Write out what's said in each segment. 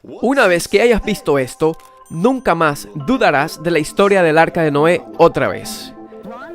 Una vez que hayas visto esto, nunca más dudarás de la historia del Arca de Noé otra vez.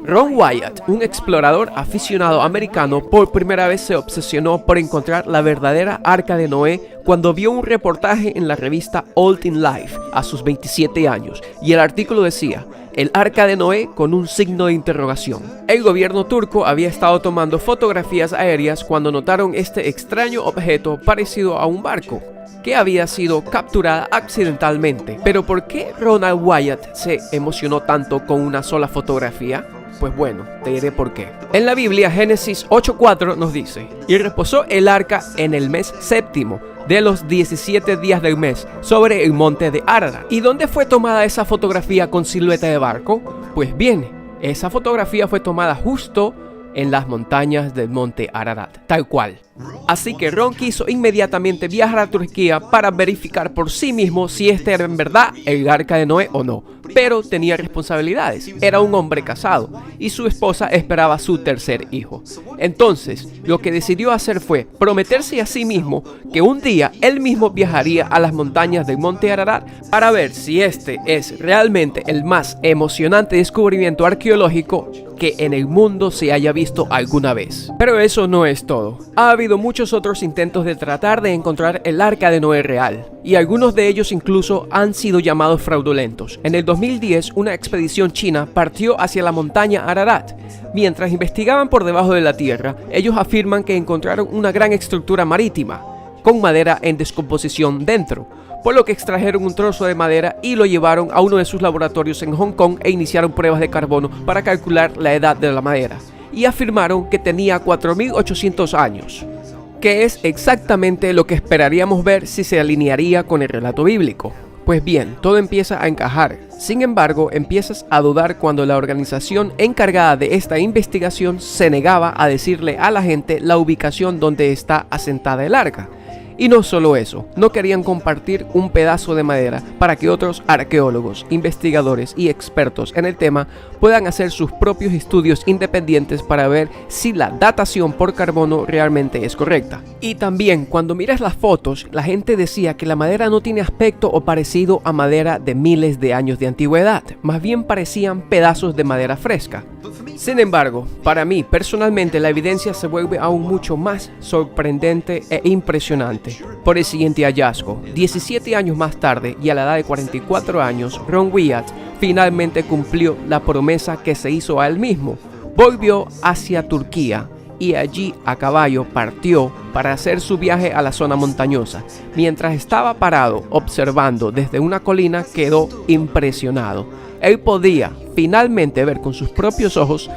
Ron Wyatt, un explorador aficionado americano, por primera vez se obsesionó por encontrar la verdadera Arca de Noé cuando vio un reportaje en la revista Old in Life a sus 27 años, y el artículo decía: el Arca de Noé con un signo de interrogación. El gobierno turco había estado tomando fotografías aéreas cuando notaron este extraño objeto parecido a un barco, que había sido capturada accidentalmente. Pero ¿por qué Ronald Wyatt se emocionó tanto con una sola fotografía? Pues bueno, te diré por qué. En la Biblia, Génesis 8:4 nos dice: y reposó el arca en el mes séptimo de los 17 días del mes sobre el monte de Ararat. ¿Y dónde fue tomada esa fotografía con silueta de barco? Pues bien, esa fotografía fue tomada justo en las montañas del monte Ararat, tal cual. Así que Ron quiso inmediatamente viajar a Turquía para verificar por sí mismo si este era en verdad el Arca de Noé o no. Pero tenía responsabilidades, era un hombre casado y su esposa esperaba su tercer hijo. Entonces, lo que decidió hacer fue prometerse a sí mismo que un día él mismo viajaría a las montañas del monte Ararat para ver si este es realmente el más emocionante descubrimiento arqueológico que en el mundo se haya visto alguna vez. Pero eso no es todo. Ha habido muchos otros intentos de tratar de encontrar el Arca de Noé real, y algunos de ellos incluso han sido llamados fraudulentos. En el 2010, una expedición china partió hacia la montaña Ararat. Mientras investigaban por debajo de la tierra, ellos afirman que encontraron una gran estructura marítima, con madera en descomposición dentro, por lo que extrajeron un trozo de madera y lo llevaron a uno de sus laboratorios en Hong Kong e iniciaron pruebas de carbono para calcular la edad de la madera, y afirmaron que tenía 4.800 años, que es exactamente lo que esperaríamos ver si se alinearía con el relato bíblico. Pues bien, todo empieza a encajar. Sin embargo, empiezas a dudar cuando la organización encargada de esta investigación se negaba a decirle a la gente la ubicación donde está asentada el arca. Y no solo eso, no querían compartir un pedazo de madera para que otros arqueólogos, investigadores y expertos en el tema puedan hacer sus propios estudios independientes para ver si la datación por carbono realmente es correcta. Y también, cuando miras las fotos, la gente decía que la madera no tiene aspecto o parecido a madera de miles de años de antigüedad, más bien parecían pedazos de madera fresca. Sin embargo, para mí personalmente la evidencia se vuelve aún mucho más sorprendente e impresionante por el siguiente hallazgo. 17 años más tarde y a la edad de 44 años, Ron Wyatt finalmente cumplió la promesa que se hizo a él mismo. Volvió hacia Turquía y allí a caballo partió para hacer su viaje a la zona montañosa. Mientras estaba parado observando desde una colina, quedó impresionado. Él podía finalmente ver con sus propios ojos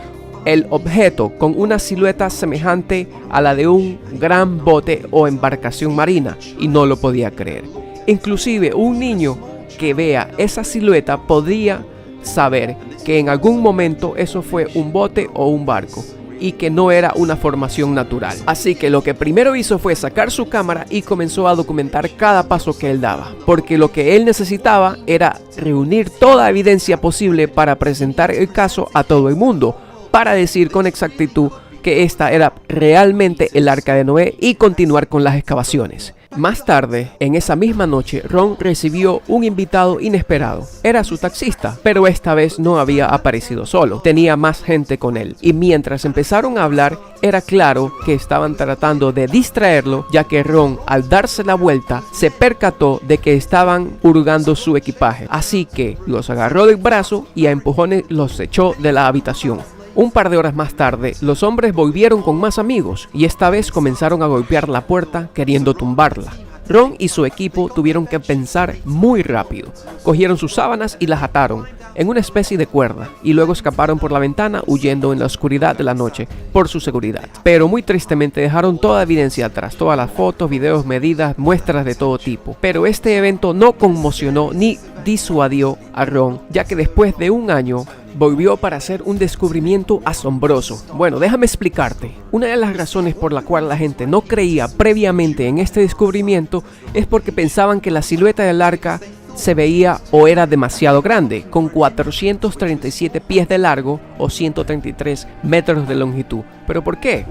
el objeto con una silueta semejante a la de un gran bote o embarcación marina, y no lo podía creer. Inclusive un niño que vea esa silueta podría saber que en algún momento eso fue un bote o un barco, y que no era una formación natural. Así que lo que primero hizo fue sacar su cámara y comenzó a documentar cada paso que él daba, porque lo que él necesitaba era reunir toda evidencia posible para presentar el caso a todo el mundo, para decir con exactitud que esta era realmente el Arca de Noé y continuar con las excavaciones. Más tarde, en esa misma noche, Ron recibió un invitado inesperado. Era su taxista, pero esta vez no había aparecido solo. Tenía más gente con él. Y mientras empezaron a hablar, era claro que estaban tratando de distraerlo, ya que Ron, al darse la vuelta, se percató de que estaban hurgando su equipaje. Así que los agarró del brazo y a empujones los echó de la habitación. Un par de horas más tarde, los hombres volvieron con más amigos y esta vez comenzaron a golpear la puerta queriendo tumbarla. Ron y su equipo tuvieron que pensar muy rápido. Cogieron sus sábanas y las ataron en una especie de cuerda y luego escaparon por la ventana huyendo en la oscuridad de la noche por su seguridad. Pero muy tristemente dejaron toda evidencia atrás, todas las fotos, videos, medidas, muestras de todo tipo. Pero este evento no conmocionó ni disuadió a Ron, ya que después de un año volvió para hacer un descubrimiento asombroso. Bueno, déjame explicarte. Una de las razones por la cual la gente no creía previamente en este descubrimiento es porque pensaban que la silueta del arca se veía o era demasiado grande, con 437 pies de largo o 133 metros de longitud. ¿Pero por qué?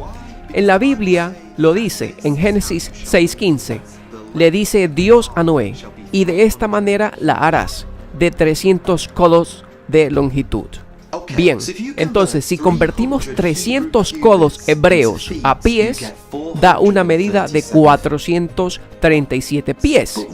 En la Biblia lo dice en Génesis 6:15. le dice Dios a Noé, y de esta manera la harás, de 300 codos de longitud. Bien, entonces si convertimos 300 codos hebreos a pies, da una medida de 437 pies.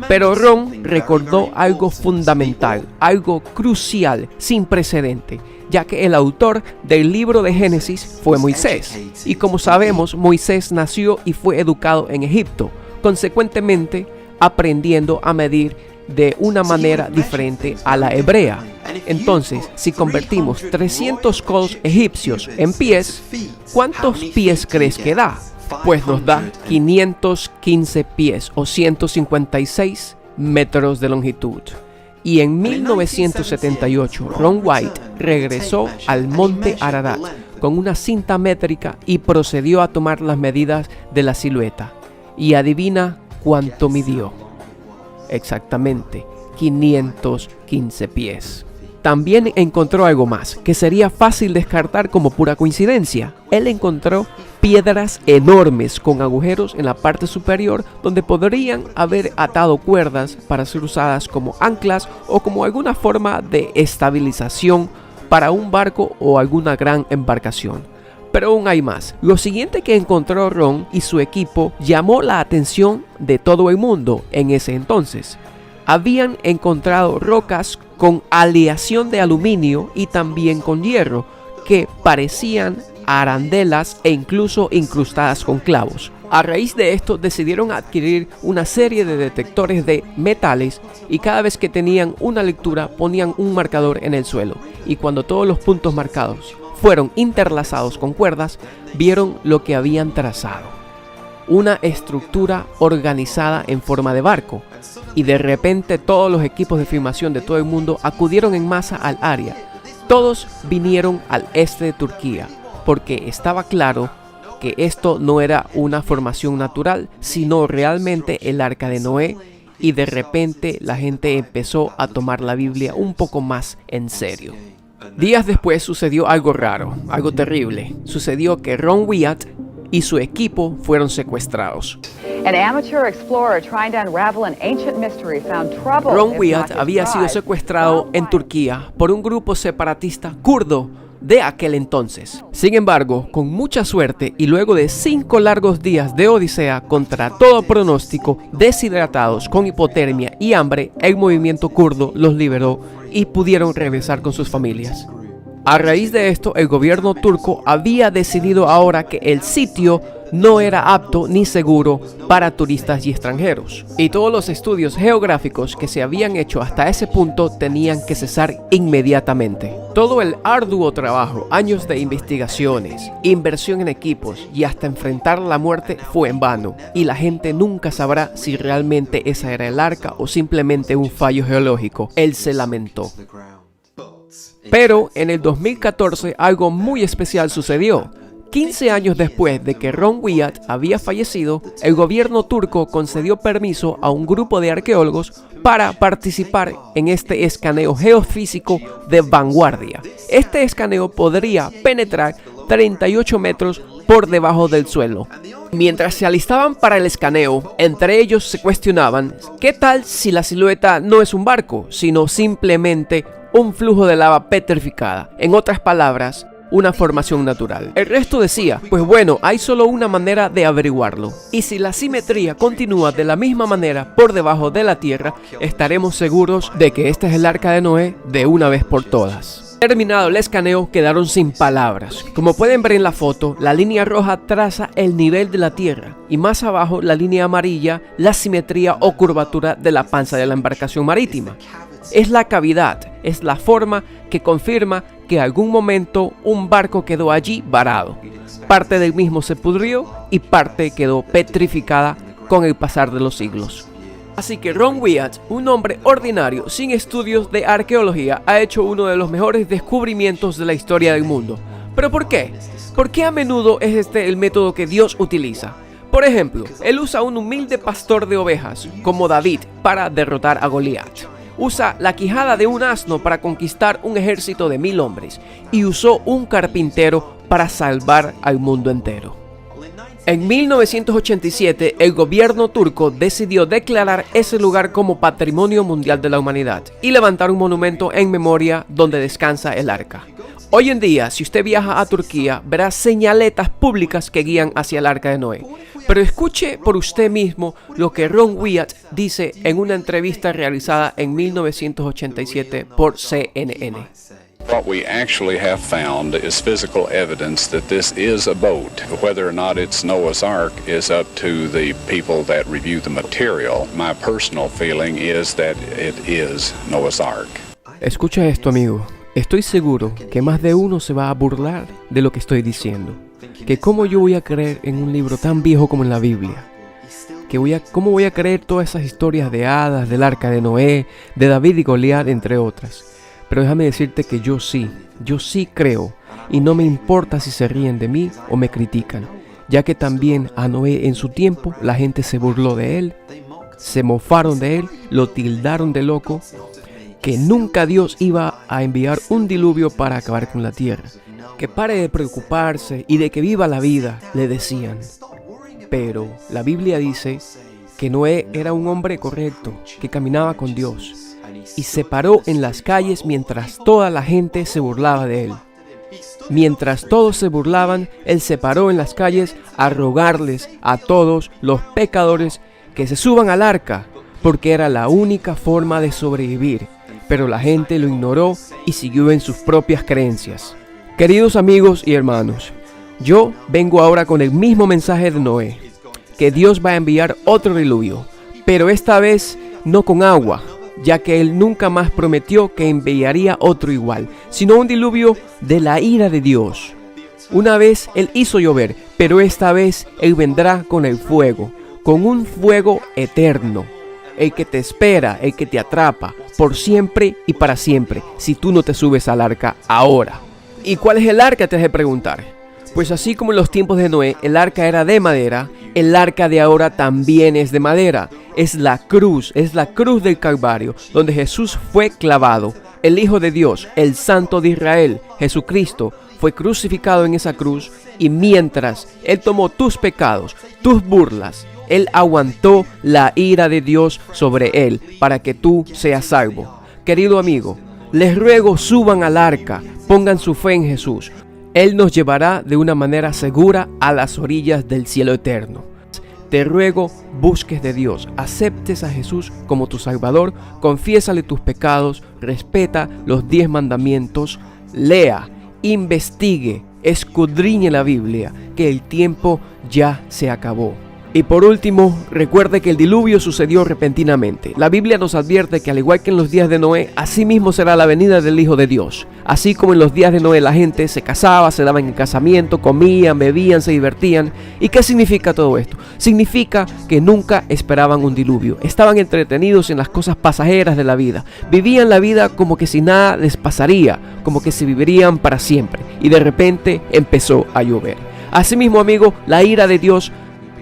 Pero Ron recordó algo fundamental, algo crucial, sin precedente, ya que el autor del libro de Génesis fue Moisés. Y como sabemos, Moisés nació y fue educado en Egipto, consecuentemente aprendiendo a medir de una manera diferente a la hebrea. Entonces, si convertimos 300 codos egipcios en pies, ¿cuántos pies crees que da? Pues nos da 515 pies o 156 metros de longitud. Y en 1978, Ron White regresó al monte Ararat con una cinta métrica y procedió a tomar las medidas de la silueta. Y adivina cuánto midió. Exactamente, 515 pies. También encontró algo más, que sería fácil descartar como pura coincidencia. Él encontró piedras enormes con agujeros en la parte superior donde podrían haber atado cuerdas para ser usadas como anclas o como alguna forma de estabilización para un barco o alguna gran embarcación. Pero aún hay más. Lo siguiente que encontró Ron y su equipo llamó la atención de todo el mundo en ese entonces. Habían encontrado rocas con aleación de aluminio y también con hierro, que parecían arandelas e incluso incrustadas con clavos. A raíz de esto decidieron adquirir una serie de detectores de metales y cada vez que tenían una lectura ponían un marcador en el suelo, y cuando todos los puntos marcados fueron interlazados con cuerdas, vieron lo que habían trazado: una estructura organizada en forma de barco. Y de repente todos los equipos de filmación de todo el mundo acudieron en masa al área. Todos vinieron al este de Turquía, porque estaba claro que esto no era una formación natural, sino realmente el arca de Noé. Y de repente la gente empezó a tomar la Biblia un poco más en serio. Días después sucedió algo raro, algo terrible. Sucedió que Ron Wyatt y su equipo fueron secuestrados. Ron Wyatt había sido secuestrado en Turquía por un grupo separatista kurdo de aquel entonces. Sin embargo, con mucha suerte y luego de 5 largos días de odisea contra todo pronóstico, deshidratados, con hipotermia y hambre, el movimiento kurdo los liberó y pudieron regresar con sus familias. A raíz de esto, el gobierno turco había decidido ahora que el sitio no era apto ni seguro para turistas y extranjeros, y todos los estudios geográficos que se habían hecho hasta ese punto tenían que cesar inmediatamente. Todo el arduo trabajo, años de investigaciones, inversión en equipos y hasta enfrentar la muerte fue en vano, y la gente nunca sabrá si realmente esa era el arca o simplemente un fallo geológico. Él se lamentó. Pero en el 2014 algo muy especial sucedió. 15 años después de que Ron Wyatt había fallecido, el gobierno turco concedió permiso a un grupo de arqueólogos para participar en este escaneo geofísico de vanguardia. Este escaneo podría penetrar 38 metros por debajo del suelo. Mientras se alistaban para el escaneo, entre ellos se cuestionaban: ¿qué tal si la silueta no es un barco, sino simplemente un flujo de lava petrificada? En otras palabras, una formación natural. El resto decía: pues bueno, hay solo una manera de averiguarlo, y si la simetría continúa de la misma manera por debajo de la tierra, estaremos seguros de que este es el arca de Noé de una vez por todas. Terminado el escaneo, quedaron sin palabras. Como pueden ver en la foto, la línea roja traza el nivel de la tierra, y más abajo la línea amarilla, la simetría o curvatura de la panza de la embarcación marítima. Es la cavidad, es la forma que confirma que en algún momento un barco quedó allí varado. Parte del mismo se pudrió y parte quedó petrificada con el pasar de los siglos. Así que Ron Wyatt, un hombre ordinario sin estudios de arqueología, ha hecho uno de los mejores descubrimientos de la historia del mundo. ¿Pero por qué? Porque a menudo es este el método que Dios utiliza. Por ejemplo, él usa un humilde pastor de ovejas, como David, para derrotar a Goliat. Usa la quijada de un asno para conquistar un ejército de 1000 hombres, y usó un carpintero para salvar al mundo entero. En 1987, el gobierno turco decidió declarar ese lugar como Patrimonio Mundial de la Humanidad y levantar un monumento en memoria donde descansa el arca. Hoy en día, si usted viaja a Turquía, verá señaletas públicas que guían hacia el arca de Noé. Pero escuche por usted mismo lo que Ron Wyatt dice en una entrevista realizada en 1987 por CNN. What we actually have found is physical evidence that this is a boat. Whether or not it's Noah's Ark is up to the people that review the material. My personal feeling is that it is Noah's Ark. Escucha esto, amigo. Estoy seguro que más de uno se va a burlar de lo que estoy diciendo. Que cómo yo voy a creer en un libro tan viejo como en la Biblia. ¿Cómo voy a creer todas esas historias de hadas, del arca de Noé, de David y Goliat, entre otras. Pero déjame decirte que yo sí creo, y no me importa si se ríen de mí o me critican, ya que también a Noé en su tiempo la gente se burló de él, se mofaron de él, lo tildaron de loco, que nunca Dios iba a enviar un diluvio para acabar con la tierra, que pare de preocuparse y de que viva la vida, le decían. Pero la Biblia dice que Noé era un hombre correcto, que caminaba con Dios, y se paró en las calles mientras toda la gente se burlaba de él. Mientras todos se burlaban, él se paró en las calles a rogarles a todos los pecadores que se suban al arca, porque era la única forma de sobrevivir. Pero la gente lo ignoró y siguió en sus propias creencias. Queridos amigos y hermanos, yo vengo ahora con el mismo mensaje de Noé, que Dios va a enviar otro diluvio, pero esta vez no con agua, ya que él nunca más prometió que enviaría otro igual, sino un diluvio de la ira de Dios. Una vez él hizo llover, pero esta vez él vendrá con el fuego, con un fuego eterno, el que te espera, el que te atrapa, por siempre y para siempre, si tú no te subes al arca ahora. ¿Y cuál es el arca?, te has de preguntar. Pues así como en los tiempos de Noé, el arca era de madera, el arca de ahora también es de madera. Es la cruz del Calvario, donde Jesús fue clavado. El Hijo de Dios, el Santo de Israel, Jesucristo, fue crucificado en esa cruz, y mientras Él tomó tus pecados, tus burlas, Él aguantó la ira de Dios sobre Él para que tú seas salvo. Querido amigo, les ruego suban al arca, pongan su fe en Jesús. Él nos llevará de una manera segura a las orillas del cielo eterno. Te ruego, busques de Dios, aceptes a Jesús como tu Salvador, confiésale tus pecados, respeta los 10 mandamientos, lea, investigue, escudriñe la Biblia, que el tiempo ya se acabó. Y por último, recuerde que el diluvio sucedió repentinamente. La Biblia nos advierte que al igual que en los días de Noé, así mismo será la venida del Hijo de Dios. Así como en los días de Noé la gente se casaba, se daban en casamiento, comían, bebían, se divertían. ¿Y qué significa todo esto? Significa que nunca esperaban un diluvio. Estaban entretenidos en las cosas pasajeras de la vida. Vivían la vida como que si nada les pasaría, como que se vivirían para siempre. Y de repente empezó a llover. Asimismo, amigo, la ira de Dios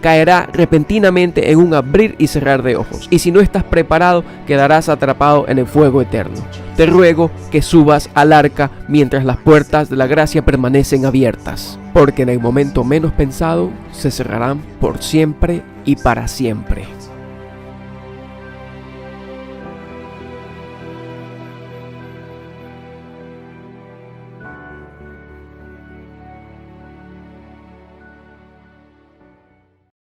caerá repentinamente en un abrir y cerrar de ojos, y si no estás preparado, quedarás atrapado en el fuego eterno. Te ruego que subas al arca mientras las puertas de la gracia permanecen abiertas, porque en el momento menos pensado se cerrarán por siempre y para siempre.